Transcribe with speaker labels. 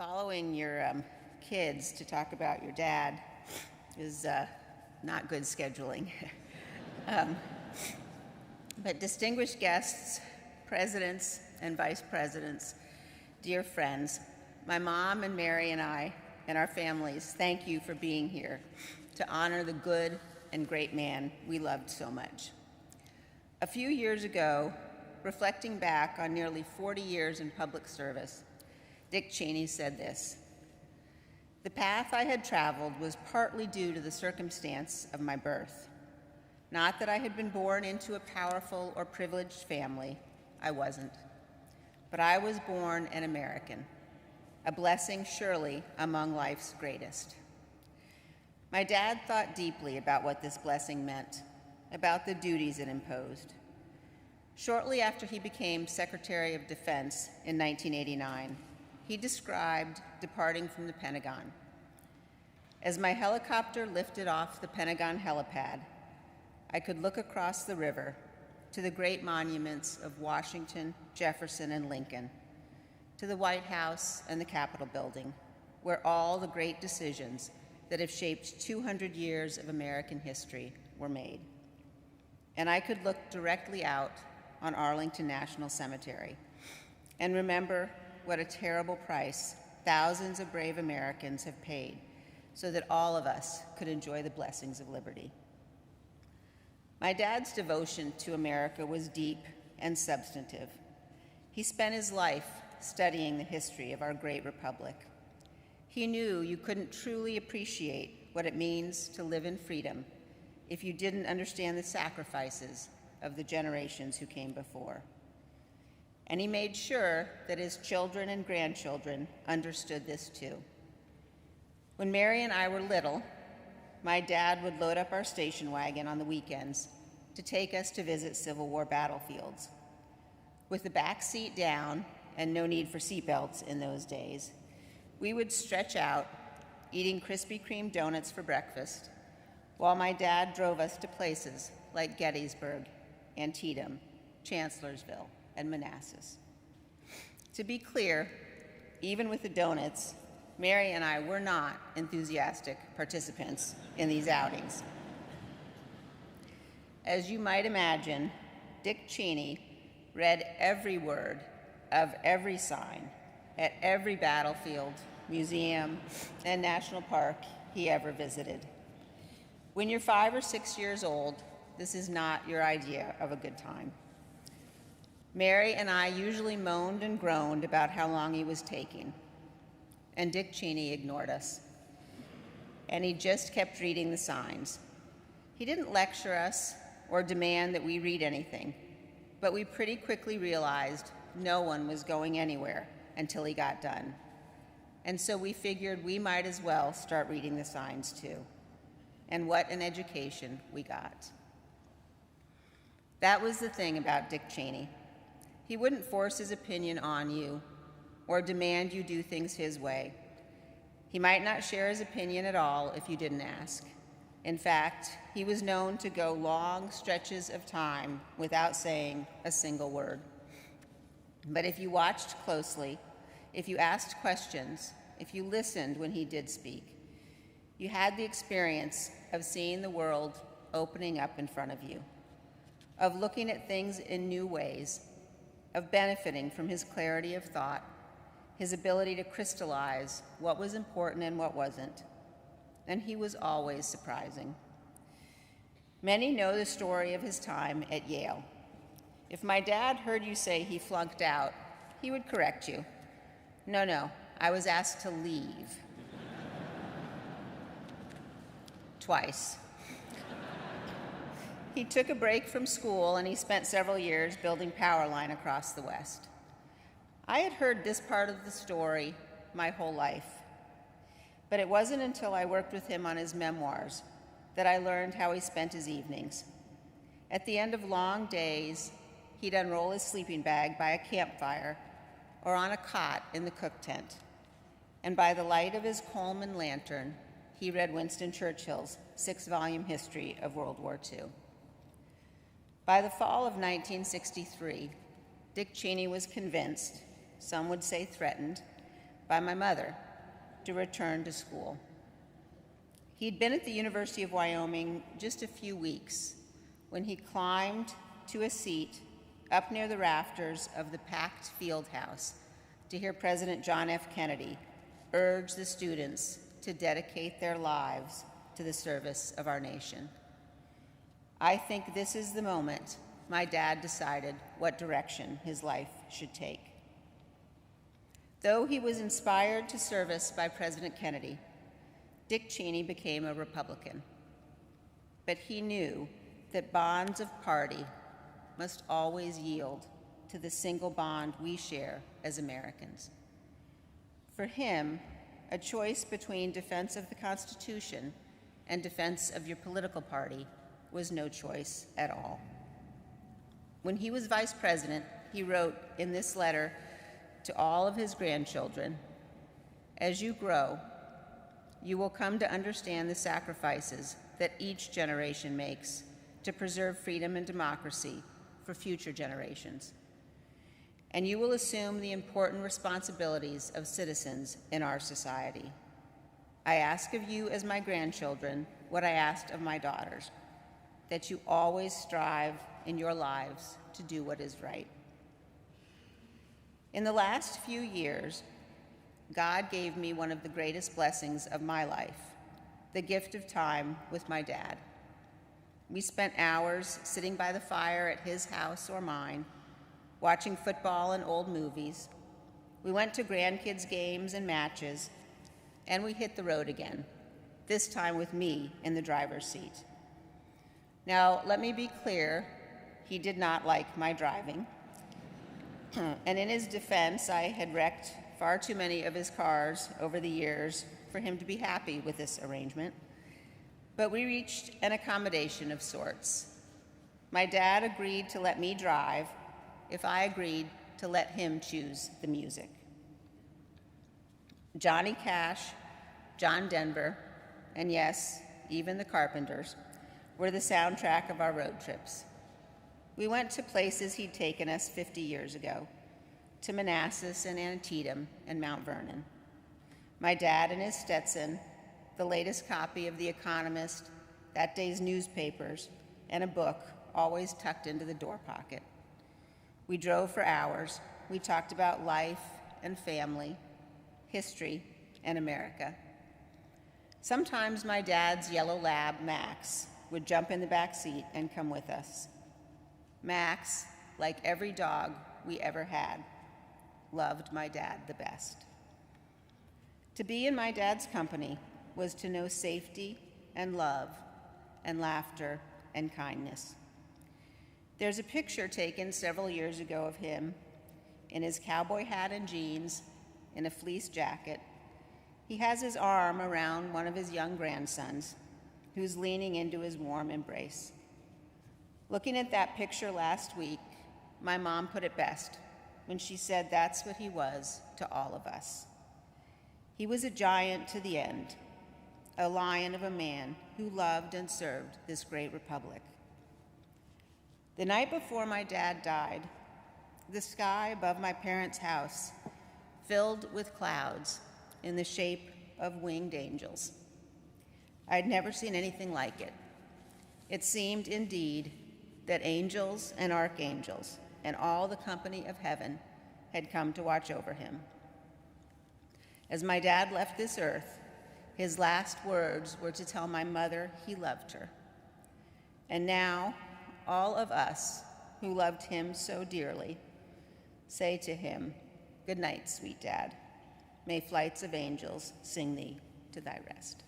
Speaker 1: Following your kids to talk about your dad is not good scheduling. But distinguished guests, presidents and vice presidents, dear friends, my mom and Mary and I and our families, thank you for being here to honor the good and great man we loved so much. A few years ago, reflecting back on nearly 40 years in public service, Dick Cheney said this: "The path I had traveled was partly due to the circumstance of my birth. Not that I had been born into a powerful or privileged family, I wasn't. But I was born an American, a blessing surely among life's greatest." My dad thought deeply about what this blessing meant, about the duties it imposed. Shortly after he became Secretary of Defense in 1989, he described departing from the Pentagon. "As my helicopter lifted off the Pentagon helipad, I could look across the river to the great monuments of Washington, Jefferson, and Lincoln, to the White House and the Capitol building, where all the great decisions that have shaped 200 years of American history were made. And I could look directly out on Arlington National Cemetery and remember what a terrible price thousands of brave Americans have paid so that all of us could enjoy the blessings of liberty." My dad's devotion to America was deep and substantive. He spent his life studying the history of our great republic. He knew you couldn't truly appreciate what it means to live in freedom if you didn't understand the sacrifices of the generations who came before. And he made sure that his children and grandchildren understood this too. When Mary and I were little, my dad would load up our station wagon on the weekends to take us to visit Civil War battlefields. With the back seat down and no need for seatbelts in those days, we would stretch out, eating Krispy Kreme donuts for breakfast, while my dad drove us to places like Gettysburg, Antietam, Chancellorsville, and Manassas. To be clear, even with the donuts, Mary and I were not enthusiastic participants in these outings. As you might imagine, Dick Cheney read every word of every sign at every battlefield, museum, and national park he ever visited. When you're 5 or 6 years old, this is not your idea of a good time. Mary and I usually moaned and groaned about how long he was taking, and Dick Cheney ignored us. And he just kept reading the signs. He didn't lecture us or demand that we read anything, but we pretty quickly realized no one was going anywhere until he got done. And so we figured we might as well start reading the signs too. And what an education we got. That was the thing about Dick Cheney. He wouldn't force his opinion on you or demand you do things his way. He might not share his opinion at all if you didn't ask. In fact, he was known to go long stretches of time without saying a single word. But if you watched closely, if you asked questions, if you listened when he did speak, you had the experience of seeing the world opening up in front of you, of looking at things in new ways, of benefiting from his clarity of thought, his ability to crystallize what was important and what wasn't. And he was always surprising. Many know the story of his time at Yale. If my dad heard you say he flunked out, he would correct you. No, I was asked to leave. Twice. He took a break from school and he spent several years building power line across the West. I had heard this part of the story my whole life, but it wasn't until I worked with him on his memoirs that I learned how he spent his evenings. At the end of long days, he'd unroll his sleeping bag by a campfire or on a cot in the cook tent, and by the light of his Coleman lantern, he read Winston Churchill's 6-volume history of World War II. By the fall of 1963, Dick Cheney was convinced, some would say threatened, by my mother to return to school. He'd been at the University of Wyoming just a few weeks when he climbed to a seat up near the rafters of the packed field house to hear President John F. Kennedy urge the students to dedicate their lives to the service of our nation. I think this is the moment my dad decided what direction his life should take. Though he was inspired to service by President Kennedy, Dick Cheney became a Republican. But he knew that bonds of party must always yield to the single bond we share as Americans. For him, a choice between defense of the Constitution and defense of your political party was no choice at all. When he was vice president, he wrote in this letter to all of his grandchildren, "As you grow, you will come to understand the sacrifices that each generation makes to preserve freedom and democracy for future generations. And you will assume the important responsibilities of citizens in our society. I ask of you as my grandchildren what I asked of my daughters, that you always strive in your lives to do what is right." In the last few years, God gave me one of the greatest blessings of my life, the gift of time with my dad. We spent hours sitting by the fire at his house or mine, watching football and old movies. We went to grandkids' games and matches, and we hit the road again, this time with me in the driver's seat. Now, let me be clear, he did not like my driving. And in his defense, I had wrecked far too many of his cars over the years for him to be happy with this arrangement. But we reached an accommodation of sorts. My dad agreed to let me drive if I agreed to let him choose the music. Johnny Cash, John Denver, and yes, even the Carpenters were the soundtrack of our road trips. We went to places he'd taken us 50 years ago, to Manassas and Antietam and Mount Vernon. My dad in his Stetson, the latest copy of The Economist, that day's newspapers, and a book always tucked into the door pocket. We drove for hours. We talked about life and family, history, and America. Sometimes my dad's yellow lab, Max, would jump in the back seat and come with us. Max, like every dog we ever had, loved my dad the best. To be in my dad's company was to know safety and love and laughter and kindness. There's a picture taken several years ago of him in his cowboy hat and jeans, in a fleece jacket. He has his arm around one of his young grandsons, who's leaning into his warm embrace. Looking at that picture last week, my mom put it best when she said that's what he was to all of us. He was a giant to the end, a lion of a man who loved and served this great republic. The night before my dad died, the sky above my parents' house filled with clouds in the shape of winged angels. I'd never seen anything like it. It seemed indeed that angels and archangels and all the company of heaven had come to watch over him. As my dad left this earth, his last words were to tell my mother he loved her. And now, all of us who loved him so dearly say to him, "Good night, sweet dad. May flights of angels sing thee to thy rest."